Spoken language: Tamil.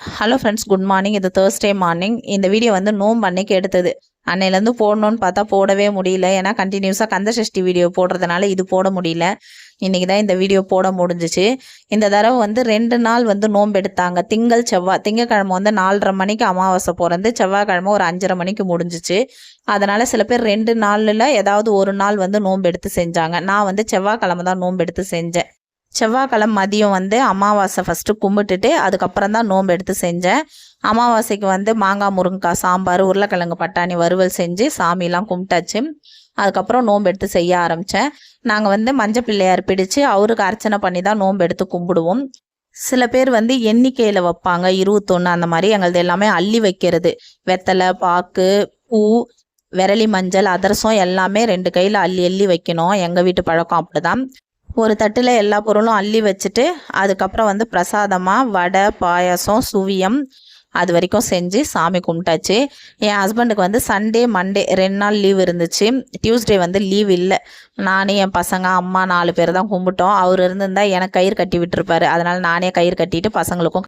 Hello friends, good morning. இது தேர்ஸ்டே மார்னிங். இந்த வீடியோ வந்து நோம்பு அன்னைக்கு எடுத்தது. அன்னையிலேருந்து போடணும்னு பார்த்தா போடவே முடியல. ஏன்னா கண்டினியூஸாக கந்தசஷ்டி வீடியோ போடுறதுனால இது போட முடியல. இன்றைக்கி தான் இந்த வீடியோ போட முடிஞ்சிச்சு. இந்த தடவை வந்து 2 நாள் வந்து நோம்பு எடுத்தாங்க. திங்கள் செவ்வாய். திங்கக்கிழமை வந்து 4:30 மணிக்கு அமாவாசை பிறந்து செவ்வாய்க்கிழமை ஒரு 5:30 மணிக்கு முடிஞ்சிச்சு. அதனால் சில பேர் 2 நாளில் ஏதாவது ஒரு நாள் வந்து நோம்பு எடுத்து செஞ்சாங்க. நான் வந்து செவ்வாய்க்கிழமை தான் நோம்பு எடுத்து செஞ்சேன். செவ்வாய்க்கிழமை மதியம் வந்து அமாவாசை ஃபஸ்ட்டு கும்பிட்டுட்டு அதுக்கப்புறம் தான் நோம்பு எடுத்து செஞ்சேன். அமாவாசைக்கு வந்து மாங்காய் முருங்கைக்காய் சாம்பார், உருளைக்கிழங்கு பட்டாணி வறுவல் செஞ்சு சாமியெல்லாம் கும்பிட்டாச்சு. அதுக்கப்புறம் நோம்பு எடுத்து செய்ய ஆரம்பித்தேன். நாங்கள் வந்து மஞ்சள் பிள்ளையார் பிடிச்சு அவருக்கு அர்ச்சனை பண்ணி தான் நோம்பு எடுத்து கும்பிடுவோம். சில பேர் வந்து எண்ணிக்கையில் வைப்பாங்க, 21 அந்த மாதிரி. எங்களது எல்லாமே அள்ளி வைக்கிறது. வெத்தலை, பாக்கு, பூ, விரலி மஞ்சள், அதிரசம் எல்லாமே 2 கையில் அள்ளி அள்ளி வைக்கணும். எங்கள் வீட்டு பழக்கம் அப்படி தான். ஒரு தட்டில் எல்லா பொருளும் அள்ளி வச்சுட்டு அதுக்கப்புறம் வந்து பிரசாதமாக வடை, பாயாசம், சுவியம் அது வரைக்கும் செஞ்சு சாமி கும்பிட்டாச்சு. என் ஹஸ்பண்டுக்கு வந்து சண்டே மண்டே 2 நாள் லீவ் இருந்துச்சு. டியூஸ்டே வந்து லீவ் இல்லை. நானே என் பசங்க அம்மா 4 பேர் தான் கும்பிட்டோம். அவர் இருந்திருந்தால் எனக்கு கயிறு கட்டி விட்டுருப்பாரு. அதனால் நானே கயிறு கட்டிட்டு பசங்களுக்கும்